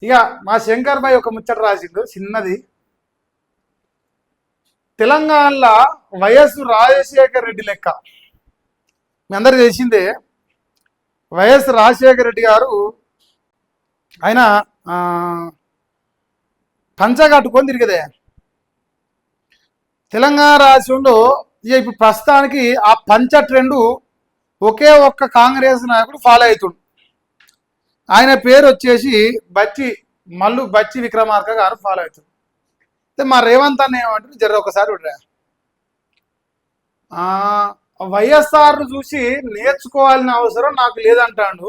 ఇక మా శంకర్ భాయ్ ఒక ముచ్చట రాసిండు చిన్నది. తెలంగాణలో వైఎస్ రాజశేఖర్ రెడ్డి లెక్క మీ అందరికి తెలిసిందే. వైఎస్ రాజశేఖర రెడ్డి గారు ఆయన పంచ కట్టుకొని తిరిగేదే తెలంగాణ రాష్ట్రంలో. ఇక ఇప్పుడు ప్రస్తుతానికి ఆ పంచ ట్రెండు ఒకే ఒక్క కాంగ్రెస్ నాయకుడు ఫాలో అవుతుండు. ఆయన పేరు వచ్చేసి బచ్చి విక్రమార్క గారు ఫాలో అవుతుంది. మా రేవంత్ అన్న ఏమంటారు జర ఒకసారి విడరా. వైఎస్ఆర్ను చూసి నేర్చుకోవాలని అవసరం నాకు లేదంటాడు.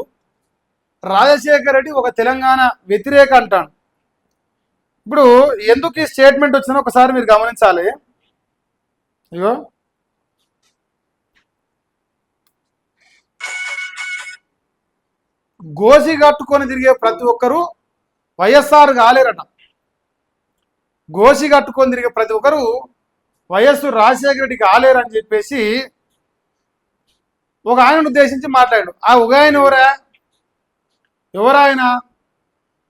రాజశేఖర రెడ్డి ఒక తెలంగాణ వ్యతిరేక అంటాడు. ఇప్పుడు ఎందుకు ఈ స్టేట్మెంట్ వచ్చిందో ఒకసారి మీరు గమనించాలి. ఇగో గోసి కట్టుకొని తిరిగే ప్రతి ఒక్కరూ వైఎస్ఆర్ కాలేరట. గోసి కట్టుకొని తిరిగే ప్రతి ఒక్కరు వైఎస్ రాజశేఖర రెడ్డి కాలేరని చెప్పేసి ఒక ఆయనను ఉద్దేశించి మాట్లాడాడు. ఆ ఒక ఆయన ఎవరాయన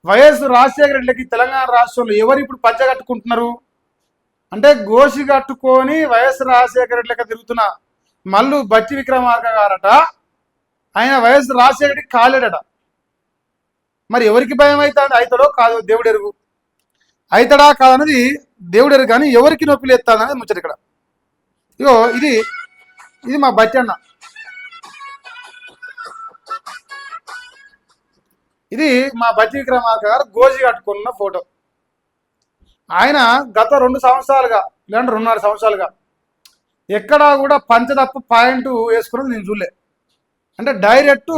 వైఎస్ రాజశేఖర రెడ్డికి తెలంగాణ రాష్ట్రంలో ఎవరు ఇప్పుడు పంచ కట్టుకుంటున్నారు అంటే గోసి కట్టుకొని వైఎస్ రాజశేఖర రెడ్డి లెక్క తిరుగుతున్న మల్లు బచ్చి విక్రమార్క గారట. ఆయన వైఎస్ రాజశేఖర రెడ్డికి కాలేడట. మరి ఎవరికి భయం అవుతుంది? అవుతాడో కాదో దేవుడు ఎరుగు. అవుతాడా కాదన్నది దేవుడు ఎరుగు, కానీ ఎవరికి నొప్పి లేస్తుంది ముచ్చట ఇక్కడ. ఇగో ఇది మా బచ్చి అన్న. ఇది మా బచ్చి విక్రమార్క గారు గోజి కట్టుకున్న ఫోటో. ఆయన గత 2 సంవత్సరాలుగా లేదంటే 2.5 సంవత్సరాలుగా ఎక్కడా కూడా పంచదప్పు పాయింట్ వేసుకున్నది నేను చూడలే. అంటే డైరెక్ట్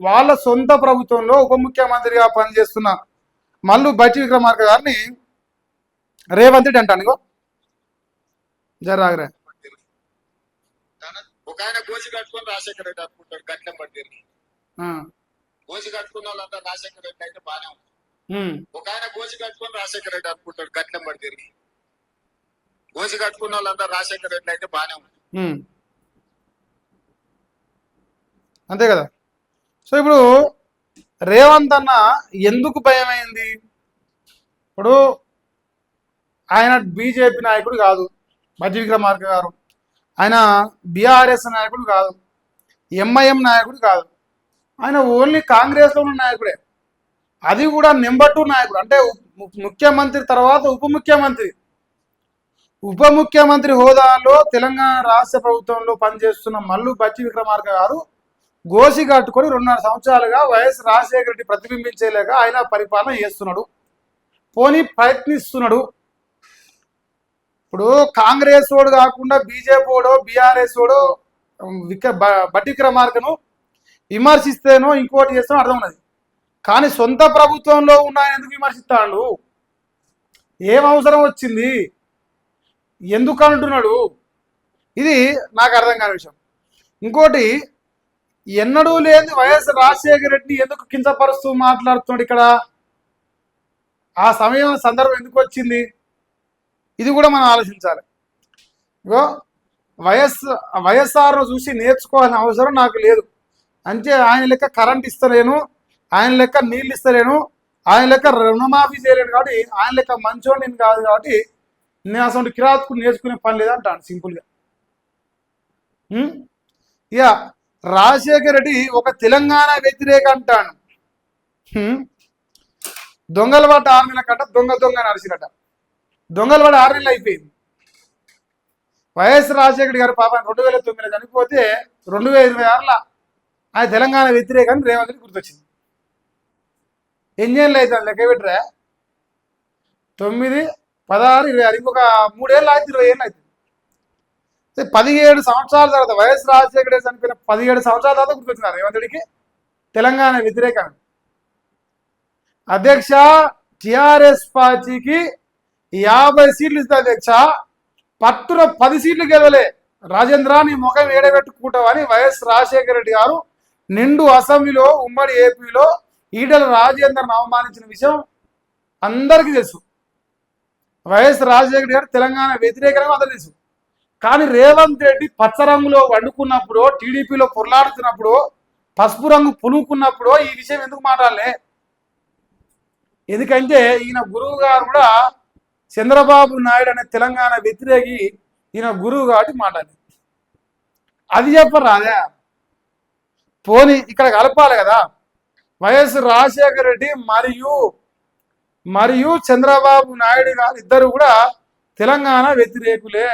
వాళ్ళ సొంత ప్రభుత్వంలో ఉప ముఖ్యమంత్రిగా పనిచేస్తున్న మల్లు బచ్చి విక్రమార్క గారిని రేవంత్ రెడ్డి అంటాను. ఇగో జరాగరే ఒక ఆయన గోసి కట్టుకొని రాజశేఖర రెడ్డి అనుకుంటాడు. గట్లం పట్టిరు గోసి కట్టుకున్న వాళ్ళంతా రాజశేఖర రెడ్డి అయితే బాగానే ఉంది. ఒక ఆయన గోసి కట్టుకొని రాజశేఖర రెడ్డి అనుకుంటాడు. గట్లం పట్టిరు గోసి కట్టుకున్న వాళ్ళంతా రాజశేఖర రెడ్డి అయితే బాగానే ఉంది. అంతే కదా. సో ఇప్పుడు రేవంత్ అన్న ఎందుకు భయమైంది? ఇప్పుడు ఆయన బీజేపీ నాయకుడు కాదు బచ్చి విక్రమార్క గారు. ఆయన బీఆర్ఎస్ నాయకుడు కాదు, ఎంఐఎం నాయకుడు కాదు. ఆయన ఓన్లీ కాంగ్రెస్లో ఉన్న నాయకుడే. అది కూడా నెంబర్ 2 నాయకుడు. అంటే ముఖ్యమంత్రి తర్వాత ఉప ముఖ్యమంత్రి హోదాలో తెలంగాణ రాష్ట్ర ప్రభుత్వంలో పనిచేస్తున్న మల్లు బచ్చి విక్రమార్క గారు గోసి కట్టుకొని 2.5 సంవత్సరాలుగా వైఎస్ రాజశేఖర రెడ్డి ప్రతిబింబించేలాగా ఆయన పరిపాలన చేస్తున్నాడు, పోనీ ప్రయత్నిస్తున్నాడు. ఇప్పుడు కాంగ్రెస్ ఓడు కాకుండా బీజేపీ ఓడో బీఆర్ఎస్ ఓడో బచ్చి విక్రమార్కను విమర్శిస్తేనో ఇంకోటి చేస్తానో అర్థం ఉన్నది. కానీ సొంత ప్రభుత్వంలో ఉన్న ఆయన ఎందుకు విమర్శిస్తాడు? ఏం అవసరం వచ్చింది? ఎందుకు అంటున్నాడు? ఇది నాకు అర్థం కాని విషయం. ఇంకోటి, ఎన్నడూ లేని వైఎస్ రాజశేఖర రెడ్డి ఎందుకు కించపరుస్తూ మాట్లాడుతున్నాడు ఇక్కడ? ఆ సందర్భం ఎందుకు వచ్చింది? ఇది కూడా మనం ఆలోచించాలి. ఇగో వైఎస్ఆర్ను చూసి నేర్చుకోవాల్సిన అవసరం నాకు లేదు. అంటే ఆయన లెక్క కరెంట్ ఇస్తలేను, ఆయన లెక్క నీళ్ళు ఇస్తలేను, ఆయన లెక్క రుణమాఫీ చేయలేను, కాబట్టి ఆయన లెక్క మంచోడు నేను కాదు, కాబట్టి నేను అసలు కిరాతకు నేర్చుకునే పని లేదంటాను సింపుల్గా. ఇక రాజశేఖర రెడ్డి ఒక తెలంగాణ వ్యతిరేక అంటాను. దొంగల పట్ట 6 నెలల కట్ట దొంగ నడిచినట్ట. దొంగల పట్ట 6 నెలలు అయిపోయింది. వైఎస్ రాజశేఖర గారు పాపం 2009 చనిపోతే 2026లో ఆయన తెలంగాణ వ్యతిరేకాన్ని రేవంత్ రెడ్డి గుర్తొచ్చింది. ఎన్ని ఏళ్ళు అవుతుంది లెక్క పెట్టరా? 9, 16, 26 ఇంకొక 3 ఏళ్ళు అయితే 20 ఏళ్ళు అవుతుంది. 17 సంవత్సరాల తర్వాత వైఎస్ రాజశేఖర రెడ్డి చనిపోయిన 17 సంవత్సరాల తర్వాత గుర్తొచ్చినారు రేవంత్ రెడ్డికి తెలంగాణ వ్యతిరేకాన్ని. అధ్యక్ష, టిఆర్ఎస్ పార్టీకి 50 సీట్లు ఇస్తుంది అధ్యక్ష, పట్టున 10 సీట్లు గెలవలే. రాజేంద్ర నీ ముఖం ఏడబెట్టుకుంటావని వైఎస్ రాజశేఖర రెడ్డి గారు నిండు అసెంబ్లీలో ఉమ్మడి ఏపీలో ఈటల రాజేందర్ను అవమానించిన విషయం అందరికీ తెలుసు. వైఎస్ రాజశేఖర రెడ్డి గారు తెలంగాణ వ్యతిరేకంగా అందరికీ తెలుసు. కానీ రేవంత్ రెడ్డి పచ్చ రంగులో వండుకున్నప్పుడు, టీడీపీలో పొరలాడుతున్నప్పుడు, పసుపు రంగు పులుకున్నప్పుడు ఈ విషయం ఎందుకు మాట్లాడలే? ఎందుకంటే ఈయన గురువు గారు కూడా చంద్రబాబు నాయుడు అనే తెలంగాణ వ్యతిరేకి ఈయన గురువు కాబట్టి మాట్లాడి అది చెప్పరు అదే పోని ఇక్కడ కలపాలి కదా. వైఎస్ రాజశేఖర రెడ్డి మరియు చంద్రబాబు నాయుడు గారు ఇద్దరు కూడా తెలంగాణ వ్యతిరేకులే.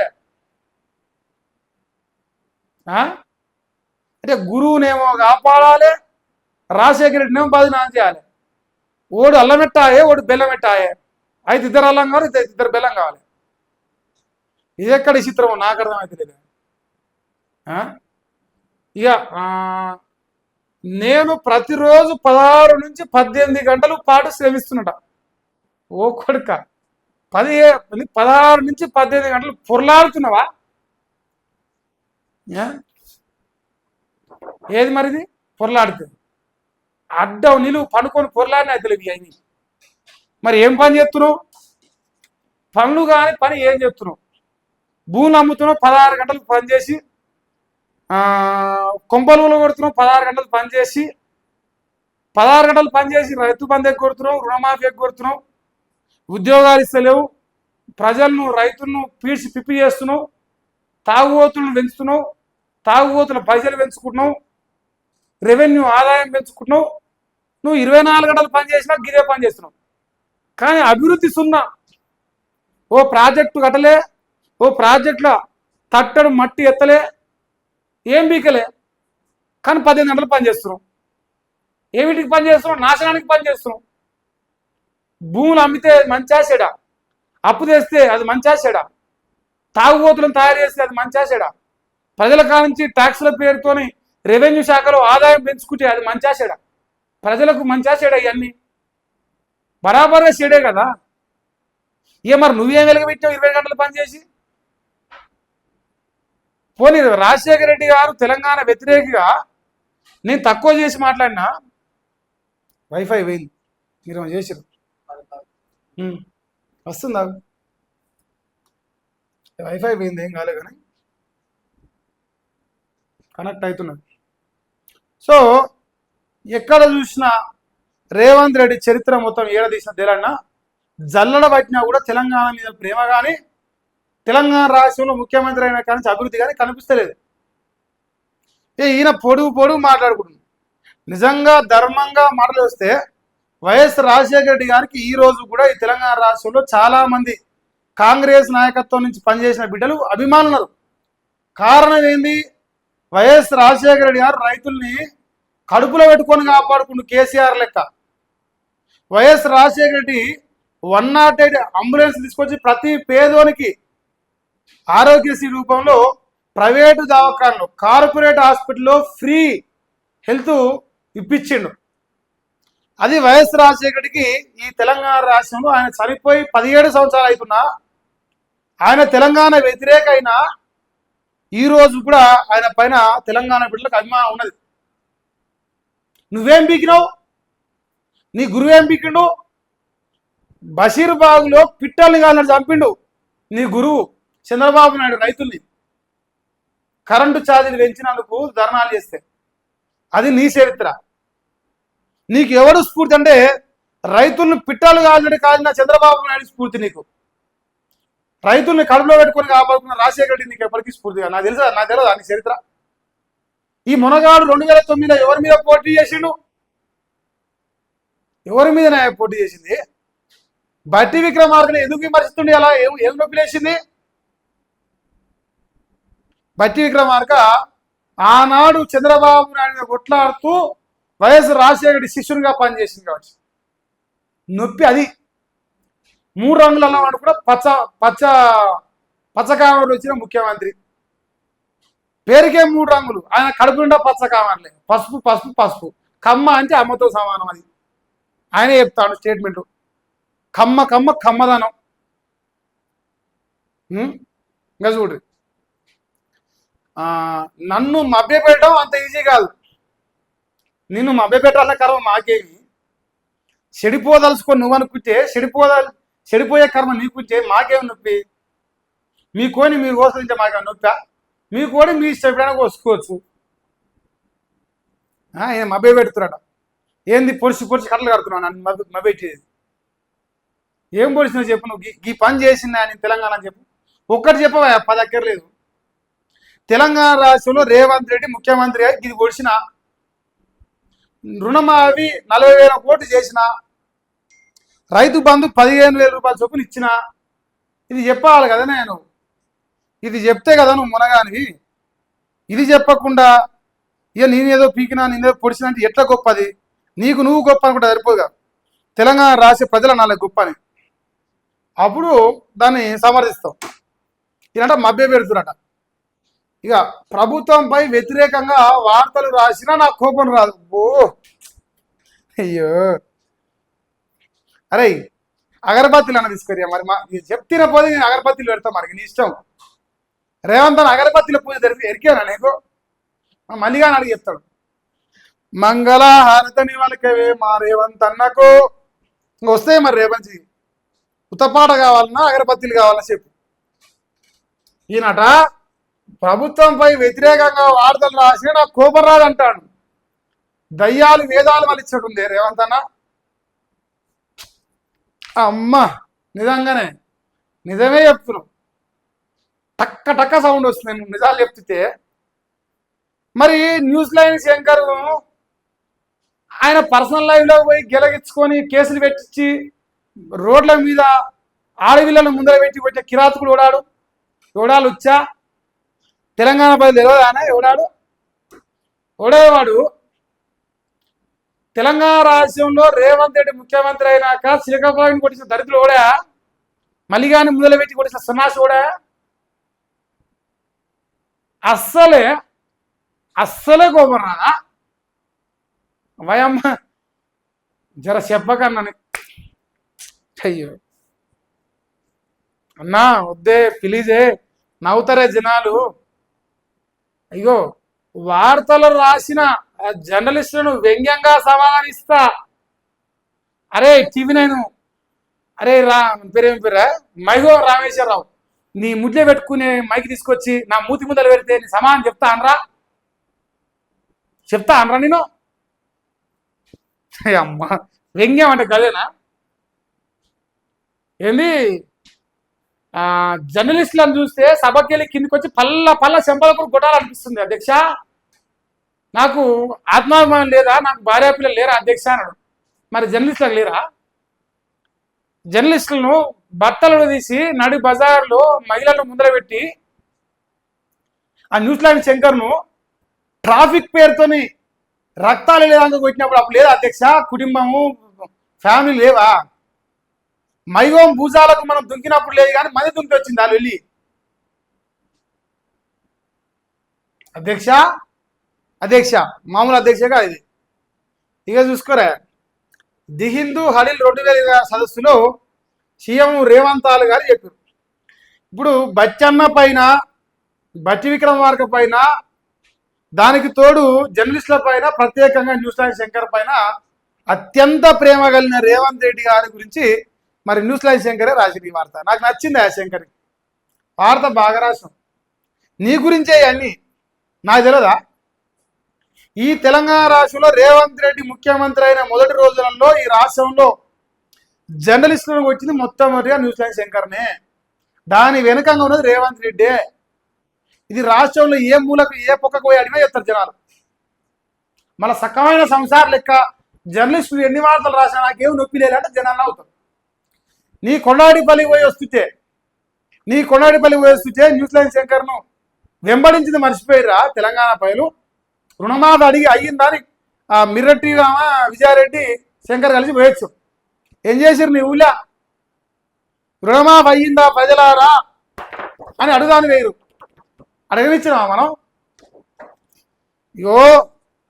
అంటే గురువునేమో కాపాడాలి, రాజశేఖర రెడ్డినేమో బదనాం చేయాలి. ఓడు అల్లం పెట్టాయే, ఓడు బెల్లం పెట్టాయే. అయితే ఇద్దరు అల్లం కావాలి, ఇద్దరు బెల్లం కావాలి. ఇది ఎక్కడ చిత్రమో నాకు అర్థమైతే లేదు. ఇక నేను ప్రతిరోజు 16 నుంచి 18 గంటల పాటు శ్రమిస్తున్నట. ఓ కొడుక 16 నుంచి 18 గంటలు పొరలాడుతున్నావా? ఏది మరిది పొరలాడుతుంది? అడ్డం నిలువు పనుకొని పొరలాడినా తెలియదు. అవి మరి ఏం పని చేస్తున్నావు? పనులు కానీ పని ఏం చేస్తున్నావు? భూములు అమ్ముతున్నావు, 16 గంటలు పనిచేసి కొంపలుగులు కొడుతున్నావు, 16 గంటలు పనిచేసి 16 గంటలు పనిచేసి రైతు బంధు ఎగ్గొడుతున్నావు, రుణమాఫీ ఎగ్గొడుతున్నావు, ఉద్యోగాలు ఇస్తలేవు, ప్రజలను రైతులను పీడ్చి పిప్పి చేస్తున్నావు, తాగుబోతులను పెంచుతున్నావు, తాగుబోతుల పైసలు పెంచుకుంటున్నావు, రెవెన్యూ ఆదాయం పెంచుకుంటున్నావు. నువ్వు 24 గంటలు పనిచేసినా గిదే పని చేస్తున్నావు. కానీ అభివృద్ధి సున్నా. ఓ ప్రాజెక్టు కట్టలే, ఓ ప్రాజెక్టుల తట్టడు మట్టి ఎత్తలే, ఏం బీకలే. కానీ 18 గంటలు పనిచేస్తున్నాం. ఏమిటికి పని చేస్తున్నాం? నాశనానికి పని చేస్తున్నాం. భూములు అమ్మితే మంచా చెడా, అప్పు తెస్తే అది మంచా చెడా, తాగుబోతులను తయారు చేస్తే అది మంచా చెడా, ప్రజల కానుంచి ట్యాక్సుల పేరుతోని రెవెన్యూ శాఖలో ఆదాయం పెంచుకుంటే అది మంచా చెడా, ప్రజలకు మంచా చెడా? ఇవన్నీ బరాబర్గా చెడే కదా. మరి నువ్వేం వెలగబెట్టావు 20 గంటలు పనిచేసి? పోనీ రాజశేఖర రెడ్డి గారు తెలంగాణ వ్యతిరేకిగా నేను తక్కువ చేసి మాట్లాడినా వైఫై పోయింది, మీరు చేసారు వస్తుందా? వైఫై పోయింది, ఏం కాలే కానీ కనెక్ట్ అవుతున్నది. సో ఎక్కడ చూసినా రేవంత్ రెడ్డి చరిత్ర మొత్తం ఏడదీసిన తెలంగాణ జల్లడ పట్టినా కూడా తెలంగాణ మీద ప్రేమ కానీ తెలంగాణ రాష్ట్రంలో ముఖ్యమంత్రి అయిన కానీ అభివృద్ధి కానీ కనిపిస్తలేదు. ఈయన పొడుగు మాట్లాడుకుంటుంది. నిజంగా ధర్మంగా మాటలు వస్తే వైఎస్ రాజశేఖర రెడ్డి గారికి ఈ రోజు కూడా ఈ తెలంగాణ రాష్ట్రంలో చాలా మంది కాంగ్రెస్ నాయకత్వం నుంచి పనిచేసిన బిడ్డలు అభిమానులు. కారణం ఏంది? వైఎస్ రాజశేఖర రెడ్డి గారు రైతుల్ని కడుపులో పెట్టుకొని కాపాడుకుంటూ కేసీఆర్ లెక్క. వైఎస్ రాజశేఖర రెడ్డి 108 అంబులెన్స్ తీసుకొచ్చి ప్రతి పేదోనికి ఆరోగ్యశ్రీ రూపంలో ప్రైవేటు దవాఖానలో కార్పొరేట్ హాస్పిటల్లో ఫ్రీ హెల్త్ ఇప్పించిండు. అది వైఎస్ రాజశేఖర రెడ్డికి ఈ తెలంగాణ రాష్ట్రంలో ఆయన చనిపోయి 17 సంవత్సరాలు అవుతున్నా ఆయన తెలంగాణ వ్యతిరేక అయినా ఈరోజు కూడా ఆయన పైన తెలంగాణ బిడ్డలకు అభిమానం ఉన్నది. నువ్వేం పీకినావు? నీ గురువు ఏం పీకిండు? బషీర్బాగ్లో పిట్టల్ని కాలని చంపిండు నీ గురువు చంద్రబాబు నాయుడు రైతుల్ని కరెంటు ఛార్జీలు పెంచినందుకు ధర్నాలు చేస్తే. అది నీ చరిత్ర. నీకు ఎవరు స్ఫూర్తి అంటే రైతుల్ని పిట్టలు కాలిన చంద్రబాబు నాయుడు స్ఫూర్తి. నీకు రైతుల్ని కడుపులో పెట్టుకొని కాపాడుకున్న రాజశేఖర రెడ్డి నీకు ఎప్పటికీ స్ఫూర్తిగా. నాకు తెలియదు నీ చరిత్ర. ఈ మునగాడు 2009లో ఎవరి మీద పోటీ చేసిండు? ఎవరి మీద పోటీ చేసింది? బట్టి విక్రమార్కని ఎందుకు విమర్శిస్తుండే? అలా ఏం నొప్పి లేచింది? బట్టి విక్రమార్క ఆనాడు చంద్రబాబు నాయుడు కొట్లాడుతూ వైఎస్ రాజశేఖర రెడ్డి శిష్యునిగా పనిచేసింది కాబట్టి నొప్పి అది. 3 రంగులలో వాడు కూడా పచ్చకామర్లు వచ్చిన ముఖ్యమంత్రి. పేరుకే 3 రంగులు, ఆయన కడుపు నిండా పచ్చకామర్లే. పసుపు పసుపు పసుపు. కమ్మ అంటే అమ్మతో సమానం. అది ఆయన చెప్తాడు స్టేట్మెంట్. కమ్మ కమ్మ కమ్మదనం. ఇంకా చూడ్రి, నన్ను మభ్యపెట్టడం అంత ఈజీ కాదు. నిన్ను మభ్యపెట్టాల కర్మ మాకేమి. చెడిపోదలుచుకొని నువ్వు అనుకుంటే చెడిపోయే కర్మ నీకుంటే మాకేమి నొప్పి? మీ కోని మీరు కోసుకుంటే మాకేమి నొప్పా? మీ కోడి మీ ఇష్టం ఎప్పుడైనా కోసుకోవచ్చు. మభ్య పెడుతున్నాడు. ఏంది పొడిచి కట్టలు కడుతున్నావు నన్ను మభ్యపెట్టేది? ఏం పొడిచినావు చెప్పు, నువ్వు ఈ పని చేసిందా నేను తెలంగాణ అని చెప్పు. ఒక్కటి చెప్పవా, 10 అక్కర్లేదు. తెలంగాణ రాష్ట్రంలో రేవంత్ రెడ్డి ముఖ్యమంత్రిగా ఇది పొడిచిన, రుణమాఫీ 40,000 కోట్లు చేసిన, రైతు బంధు 15,000 రూపాయల చొప్పున ఇచ్చిన, ఇది చెప్పాలి కదా నేను. ఇది చెప్తే కదా నువ్వు మునగాని. ఇది చెప్పకుండా ఇక నేనేదో పీకినా నేనేదో పొడిచినా అంటే ఎట్లా గొప్పది? నీకు నువ్వు గొప్ప అనుకుంటే సరిపోగా, తెలంగాణ రాష్ట్ర ప్రజల నాలుగు గొప్ప అని అప్పుడు దాన్ని సమర్థిస్తాం. ఇలాంటి మభ్య పెడుతున్నట. ఇక ప్రభుత్వంపై వ్యతిరేకంగా వార్తలు రాసినా నాకు కోపం రాదు. ఓ అయ్యో, అరే అగరబత్తీలు అన్న తీసుకురా మరి. చెప్తిన పోతే నేను అగరబత్తీలు పెడతా, మరి నీ ఇష్టం. రేవంత్ అని అగరబత్తీల పూజ జరిపి ఎరికేనా నీకు? మళ్ళీగా అడిగి చెప్తాడు, మంగళ హారతని వాళ్ళకవే మా రేవంత్ అన్నకు. వస్తాయి మరి రేవంత్ ఉత్తపాట కావాలన్నా అగరబత్తీలు కావాలన్నా చెప్పు. ఈయనట ప్రభుత్వంపై వ్యతిరేకంగా వార్తలు రాసి నాకు కోపం రాదంటాడు. దయ్యాలు వేదాలు మలిచ్చినట్టుంది రేవంత్ అన్న. అమ్మ నిజంగానే నిజమే చెప్తున్నావు. టక్క టక్క సౌండ్ వస్తుంది నేను నిజాలు చెప్తే. మరి న్యూస్ లైన్ శంకర్ ఆయన పర్సనల్ లైఫ్లో పోయి గెలగించుకొని కేసులు పెట్టించి రోడ్ల మీద ఆడవిళ్ళను ముందర పెట్టి వచ్చే కిరాతకుడు ఓడాడు. ఎవడాలు వచ్చా తెలంగాణ ప్రజలు తెలియదానా? ఎవడాడు ఓడేవాడు. తెలంగాణ రాష్ట్రంలో రేవంత్ రెడ్డి ముఖ్యమంత్రి అయినాక శ్రీకాకుళం కొట్టిన దరిద్రులు ఓడా, మల్లిగాని ముందర పెట్టి కొట్టిన సన్నాసి ఓడా. అస్సలే కోపం రాదా? వయమ్మ జర చెప్పకన్నాను. అయ్యో అన్నా వద్దే ప్లీజే, నవ్వుతారే జనాలు. అయ్యో వార్తలు రాసిన జర్నలిస్టులను వ్యంగ్యంగా సమాధానిస్తా. అరే TV9, అరే పేరేం పేరా, మైగో రామేశ్వరరావు, నీ ముద్దే పెట్టుకునే మైకి తీసుకొచ్చి నా మూతి ముద్దలు పెడితే నీ సమాధానం చెప్తా అనరా నేను? అమ్మ వ్యంగ్యం అంటే కదేనా ఏంది? జర్నలిస్టులను చూస్తే సభకెళ్ళి కిందికి వచ్చి పల్ల చెంపలకు కొట్టాలనిపిస్తుంది అధ్యక్ష. నాకు ఆత్మాభిమానం లేదా? నాకు భార్య పిల్లలు లేరా అధ్యక్ష అన్నాడు. మరి జర్నలిస్టులకు లేరా? జర్నలిస్టులను బట్టలు తీసి నడి బజార్లో మహిళలను ముందర పెట్టి ఆ న్యూస్ లైన్ శంకర్ను ట్రాఫిక్ పేరుతోని రక్తాలు లేదాక కొట్టినప్పుడు అప్పుడు లేదా అధ్యక్ష? కుటుంబము ఫ్యామిలీ లేవా? మైగోం భూజాలకు మనం దుంకినప్పుడు లేదు, కానీ మంది దుంకి వచ్చింది వాళ్ళు వెళ్ళి. అధ్యక్ష మామూలు అధ్యక్షగా ఇది. ఇక చూసుకోరా, ది హిందూ హడిల్ 2000 సదస్సులో సీఎం రేవంత్ గారు చెప్పారు. ఇప్పుడు బచ్చన్న పైన, బట్టి విక్రమార్క పైన, దానికి తోడు జర్నలిస్టుల పైన, ప్రత్యేకంగా న్యూస్ లైన్ శంకర్ పైన అత్యంత ప్రేమ కలిగిన రేవంత్ రెడ్డి గారి గురించి మరి న్యూస్ లైన్ శంకరే రాసింది ఈ వార్త. నాకు నచ్చింది ఆ శంకర్ వార్త, బాగా రాసాం. నీ గురించే అన్నీ నాకు తెలియదా? ఈ తెలంగాణ రాష్ట్రంలో రేవంత్ రెడ్డి ముఖ్యమంత్రి అయిన మొదటి రోజులలో ఈ రాష్ట్రంలో జర్నలిస్టులకు వచ్చింది మొట్టమొదటిగా న్యూస్ లైన్ శంకర్నే. దాని వెనుకంగా ఉన్నది రేవంత్ రెడ్డే. ఇది రాష్ట్రంలో ఏ మూలకు ఏ పొక్కకు పోయి అడిగినా చెప్తారు జనాలు. మన సక్కమైన సంసార లెక్క జర్నలిస్టులు ఎన్ని వార్తలు రాసినా నాకేం నొప్పి లేదంటే జనాలు అవుతారు. నీ కొండాడిపల్లి పోయి వస్తుంటే న్యూస్ లైన్ శంకర్ను వెంబడించింది మర్చిపోయిరా తెలంగాణ ప్రజలు. రుణమాఫీ అడిగి అయ్యిందని మిర్రటి విజయారెడ్డి శంకర్ కలిసి పోయొచ్చు. ఏం చేసిరు నీ ఊళ్ళో? రుణమాఫీ అయ్యిందా ప్రజలారా అని అడుగుదాని వేరు. అడగనిచ్చినా మనం? ఇగో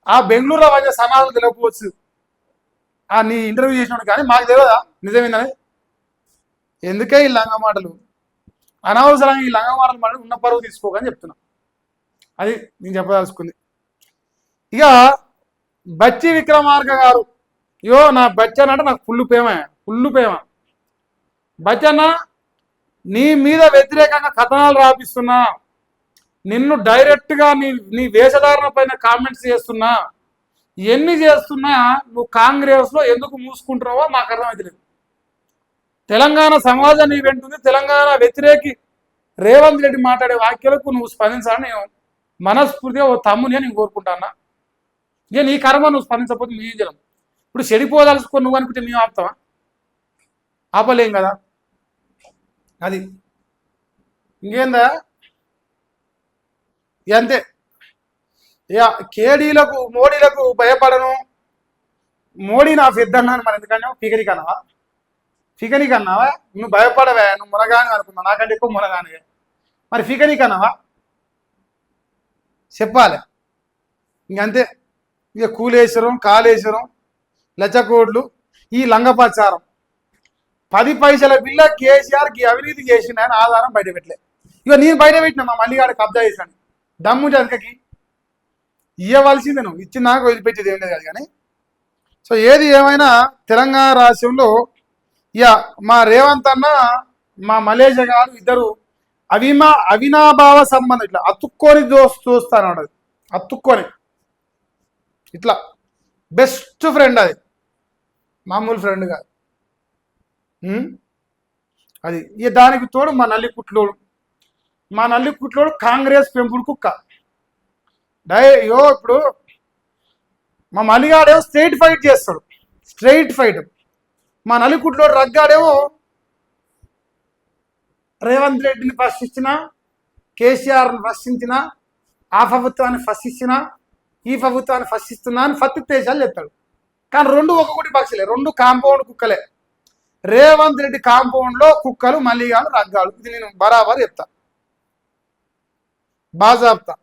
ఆ బెంగళూరులో వచ్చే సమాధానం తెలియకపోవచ్చు, నీ ఇంటర్వ్యూ చేసినాడు, కానీ మాకు తెలియదా నిజమేందని? ఎందుకే ఈ లంగ మాటలు? అనవసరంగా ఈ లంగ మాటలు మాట ఉన్న పరువు తీసుకోకని చెప్తున్నా. అది నేను చెప్పదలుచుకుంది. ఇక బచ్చి విక్రమార్క గారు, నా బచ్చన్న అంటే నాకు ఫుల్లు ప్రేమ. బచ్చన్న, నీ మీద వ్యతిరేకంగా కథనాలు రాపిస్తున్నా, నిన్ను డైరెక్ట్గా నీ వేషధారణ పైన కామెంట్స్ చేస్తున్నా, ఎన్ని చేస్తున్నా నువ్వు కాంగ్రెస్లో ఎందుకు మూసుకుంటున్నావో మాకు అర్థమైతలేదు. తెలంగాణ సమాజం నీ వెంటుంది. తెలంగాణ వ్యతిరేకి రేవంత్ రెడ్డి మాట్లాడే వ్యాఖ్యలకు నువ్వు స్పందించాలని నేను మనస్ఫూర్తిగా ఓ తమ్ముని నేను కోరుకుంటానా. ఇక నీ కర్మ నువ్వు స్పందించకపోతే మేము ఏం చేయలేం. ఇప్పుడు చెడిపోదలుచుకొని నువ్వు అనుకుంటే మేము ఆపుతావా? ఆపలేం కదా. అది ఇంకేందా అంతే. ఇక కేడీలకు మోడీలకు భయపడను, మోడీ నా పెద్దన్నాను మరి ఎందుకన్నా ఫిగరీ కన్నావా? ఫిగరీ కన్నావా? నువ్వు భయపడవే, నువ్వు మునగాని అనుకున్నావు, నాకంటే ఎక్కువ మునగానివే. మరి ఫిగరీ కన్నావా చెప్పాలి. ఇంకంతే. ఇక కూలేశ్వరం కాళేశ్వరం లచ్చకోడ్లు ఈ లంగపచారం 10 పైసల బిల్ల కేసీఆర్కి అవినీతి చేసిన ఆయన ఆధారం బయట పెట్టలే. ఇక నేను బయట పెట్టినా మా మల్లిగాడ కబ్జా చేశాను. దమ్ముంటే అందుకకి ఇవ్వవలసిందే, నువ్వు ఇచ్చిన నాకు వదిలిపెట్టేది ఏం లేదు కాదు. కానీ సో ఏది ఏమైనా తెలంగాణ రాష్ట్రంలో ఇక మా రేవంత్ అన్న మా మలేషియా గారు ఇద్దరు అవినాభావ సంబంధం ఇట్లా అతుక్కొని చూస్తాను. అతుక్కొని ఇట్లా బెస్ట్ ఫ్రెండ్, అది మామూలు ఫ్రెండ్ కాదు. అది ఇక దానికి తోడు మా నల్లికుట్లోడు కాంగ్రెస్ పెంపుడు కుక్క. ఇప్పుడు మా మల్లిగాడేమో స్ట్రైట్ ఫైట్ చేస్తాడు, స్ట్రైట్ ఫైట్. మా నల్లికుట్లోడు రగ్గాడేమో రేవంత్ రెడ్డిని ప్రశ్నించిన, కేసీఆర్ని ప్రశ్నించిన, ఆ ప్రభుత్వాన్ని ప్రశ్నించిన, ఈ ప్రభుత్వాన్ని ప్రశ్నిస్తున్నా అని ఫత్తితేశాలు చెప్తాడు. కానీ రెండు ఒక్కొక్కటి పక్షలే, రెండు కాంపౌండ్ కుక్కలే. రేవంత్ రెడ్డి కాంపౌండ్లో కుక్కలు మల్లిగాడు రగ్గాడు. ఇది నేను బరాబర్ చెప్తా, బాజాబ్తా.